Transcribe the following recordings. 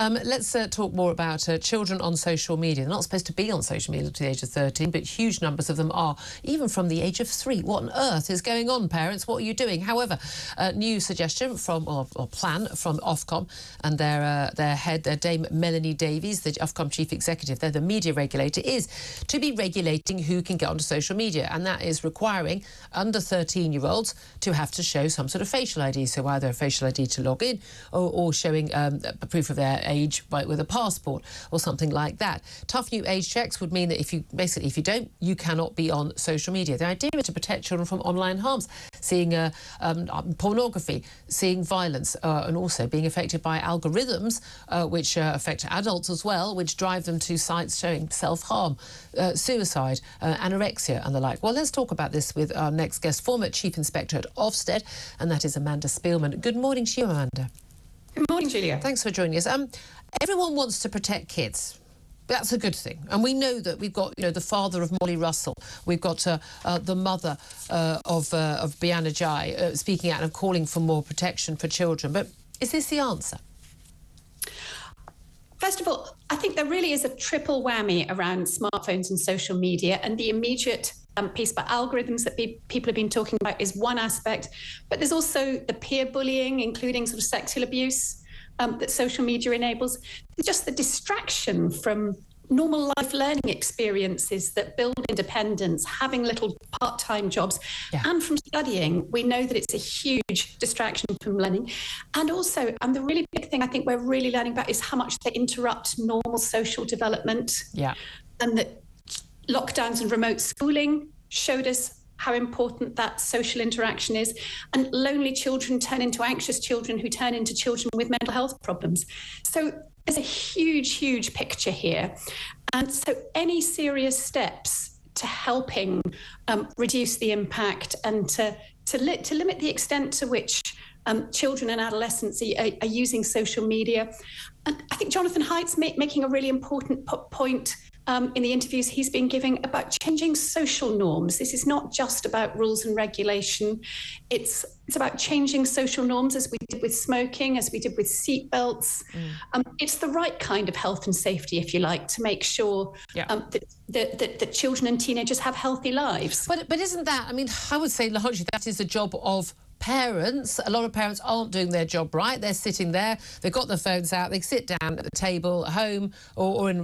Let's talk more about children on social media. They're not supposed to be on social media to the age of 13, but huge numbers of them are, even from the age of 3. What on earth is going on, parents? What are you doing? However, new suggestion from, or plan from Ofcom and their head, Dame Melanie Davies, the Ofcom chief executive, they're the media regulator, is to be regulating who can get onto social media, and that is requiring under 13-year-olds to have to show some sort of facial ID, so either a facial ID to log in or showing a proof of their age with a passport or something like that. Tough new age checks would mean that if you don't, you cannot be on social media. The idea is to protect children from online harms, seeing pornography, seeing violence, and also being affected by algorithms which affect adults as well, which drive them to sites showing self-harm, suicide, anorexia and the like. Well, let's talk about this with our next guest, former Chief Inspector at Ofsted, and that is Amanda Spielman. Good morning to you, Amanda. Good morning, Julia. Thanks for joining us. Everyone wants to protect kids. That's a good thing. And we know that we've got, the father of Molly Russell. We've got the mother of Biana Jai speaking out and calling for more protection for children. But is this the answer? First of all, I think there really is a triple whammy around smartphones and social media, and the immediate piece about algorithms that people have been talking about is one aspect, but there's also the peer bullying, including sort of sexual abuse that social media enables. Just the distraction from normal life learning experiences that build independence, having little part-time jobs, and from studying. We know that it's a huge distraction from learning. And also, and the really big thing I think we're really learning about is how much they interrupt normal social development. Yeah. And that lockdowns and remote schooling showed us how important that social interaction is. And lonely children turn into anxious children who turn into children with mental health problems. So there's a huge, huge picture here. And so any serious steps to helping reduce the impact and to limit the extent to which children and adolescents are using social media. And I think Jonathan Haidt's making a really important point in the interviews he's been giving about changing social norms. This is not just about rules and regulation. It's about changing social norms, as we did with smoking, as we did with seatbelts. It's the right kind of health and safety, if you like, to make sure that children and teenagers have healthy lives. But isn't that, I mean, I would say largely that is the job of parents. A lot of parents aren't doing their job right. They're sitting there, they've got their phones out, they sit down at the table at home or in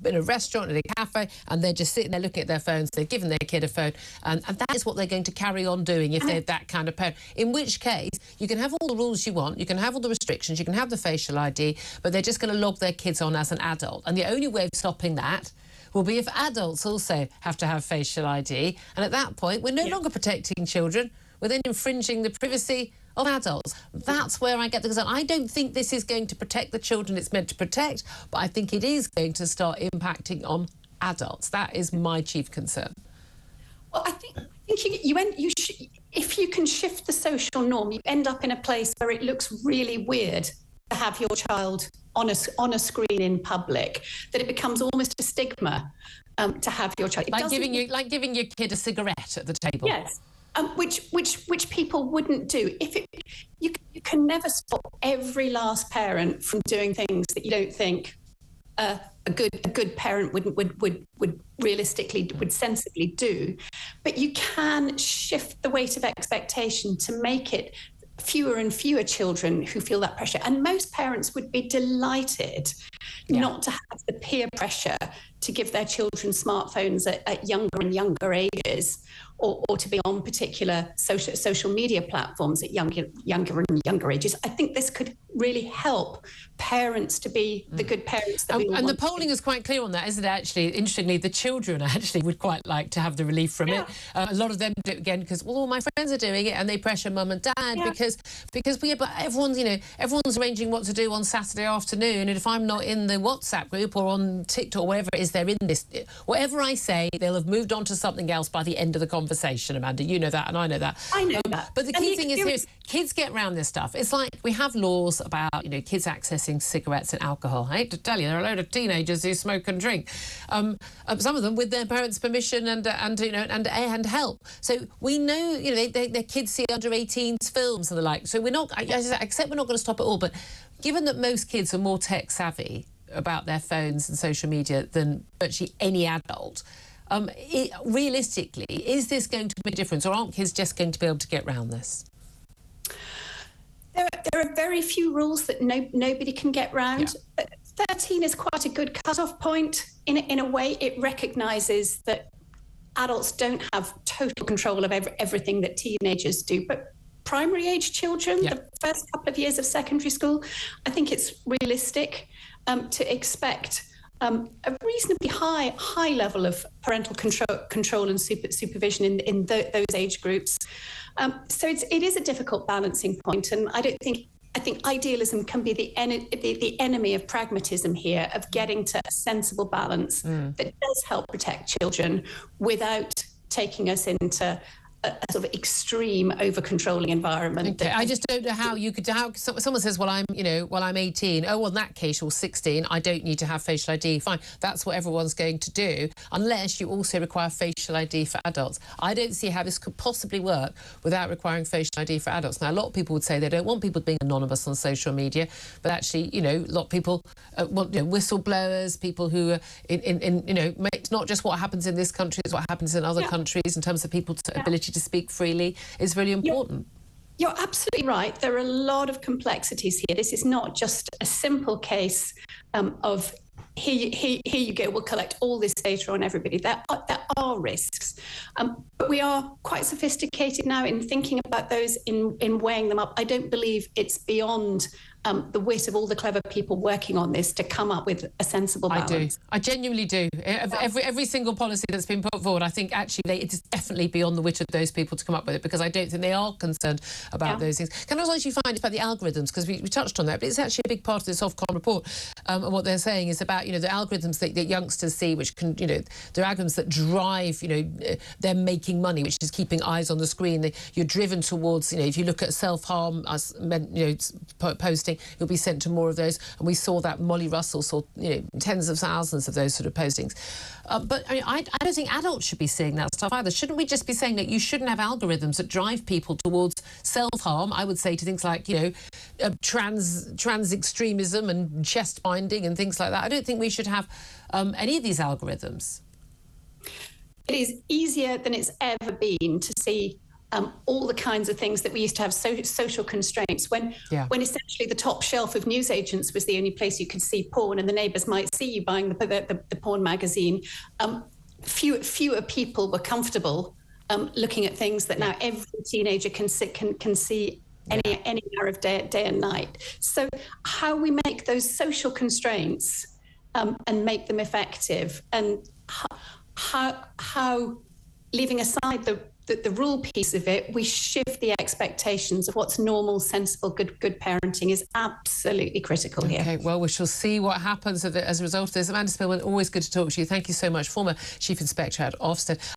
a restaurant, in a cafe, and they're just sitting there looking at their phones. They've given their kid a phone, and that is what they're going to carry on doing if they're that kind of parent. In which case, you can have all the rules you want, you can have all the restrictions, you can have the facial ID, but they're just going to log their kids on as an adult. And the only way of stopping that will be if adults also have to have facial ID. And at that point, we're no longer protecting children, we're then infringing the privacy of adults. That's where I get the concern. I don't think this is going to protect the children it's meant to protect, but I think it is going to start impacting on adults. That is my chief concern. Well, I think if you can shift the social norm, you end up in a place where it looks really weird to have your child on a screen in public, that it becomes almost a stigma to have your child. Like giving your kid a cigarette at the table. Yes. Which people wouldn't do. You can never stop every last parent from doing things that you don't think a good parent would realistically, would sensibly do. But you can shift the weight of expectation to make it fewer and fewer children who feel that pressure. And most parents would be delighted not to have the peer pressure to give their children smartphones at younger and younger ages, or to be on particular social media platforms at younger and younger ages. I think this could really help parents to be the good parents that we want. And the polling is quite clear on that, isn't it? Actually, interestingly, the children actually would quite like to have the relief from it. A lot of them do it again because, well, all my friends are doing it, and they pressure mum and dad because but everyone's arranging what to do on Saturday afternoon, and if I'm not in the WhatsApp group or on TikTok or whatever it is they're in this. Whatever I say, they'll have moved on to something else by the end of the conversation, Amanda. You know that and I know that. I know that. But the key thing is here is kids get around this stuff. It's like we have laws about, kids accessing cigarettes and alcohol. I hate to tell you, there are a load of teenagers who smoke and drink. Some of them with their parents' permission and help. So we know, their kids see under 18s films and the like. So we're not, I accept we're not going to stop it all, but given that most kids are more tech savvy about their phones and social media than virtually any adult, realistically, is this going to make a difference, or aren't kids just going to be able to get around this? There are very few rules that nobody can get round. Yeah. 13 is quite a good cut-off point. In a way, it recognises that adults don't have total control of everything that teenagers do. But primary age children, the first couple of years of secondary school, I think it's realistic to expect a reasonably high level of parental control and supervision in those age groups. So it is a difficult balancing point, and I think idealism can be the enemy of pragmatism here, of getting to a sensible balance that does help protect children without taking us into a sort of extreme over-controlling environment. Okay. I just don't know how you could. How someone says, "Well, I'm 18. Oh, well, in that case, you're 16. I don't need to have facial ID." Fine, that's what everyone's going to do, unless you also require facial ID for adults. I don't see how this could possibly work without requiring facial ID for adults. Now, a lot of people would say they don't want people being anonymous on social media, but actually, a lot of people want whistleblowers, people who are it's not just what happens in this country; it's what happens in other countries in terms of people's ability to speak freely is really important. You're absolutely right. There are a lot of complexities here. This is not just a simple case of here you go, we'll collect all this data on everybody. There are risks. But we are quite sophisticated now in thinking about those, in weighing them up. I don't believe it's beyond the wit of all the clever people working on this to come up with a sensible balance. I genuinely do. Every single policy that's been put forward, I think actually it is definitely beyond the wit of those people to come up with it, because I don't think they are concerned about those things. Can I also actually find about the algorithms, because we touched on that, but it's actually a big part of this Ofcom report, and what they're saying is about the algorithms that youngsters see, which can they're algorithms that drive them making money, which is keeping eyes on the screen. You're driven towards if you look at self-harm posting, you'll be sent to more of those. And we saw that Molly Russell saw tens of thousands of those sort of postings. But I don't think adults should be seeing that stuff either. Shouldn't we just be saying that you shouldn't have algorithms that drive people towards self-harm? I would say to things like trans extremism and chest binding and things like that. I don't think we should have any of these algorithms. It is easier than it's ever been to see all the kinds of things that we used to have social constraints when essentially the top shelf of newsagents was the only place you could see porn, and the neighbours might see you buying the porn magazine. Fewer people were comfortable looking at things that now every teenager can see any hour of day and night. So how we make those social constraints and make them effective, and how leaving aside the rule piece of it, we shift the expectations of what's normal, sensible, good parenting is absolutely critical here. Okay, well, we shall see what happens as a result of this. Amanda Spillman, always good to talk to you. Thank you so much. Former Chief Inspector at Ofsted.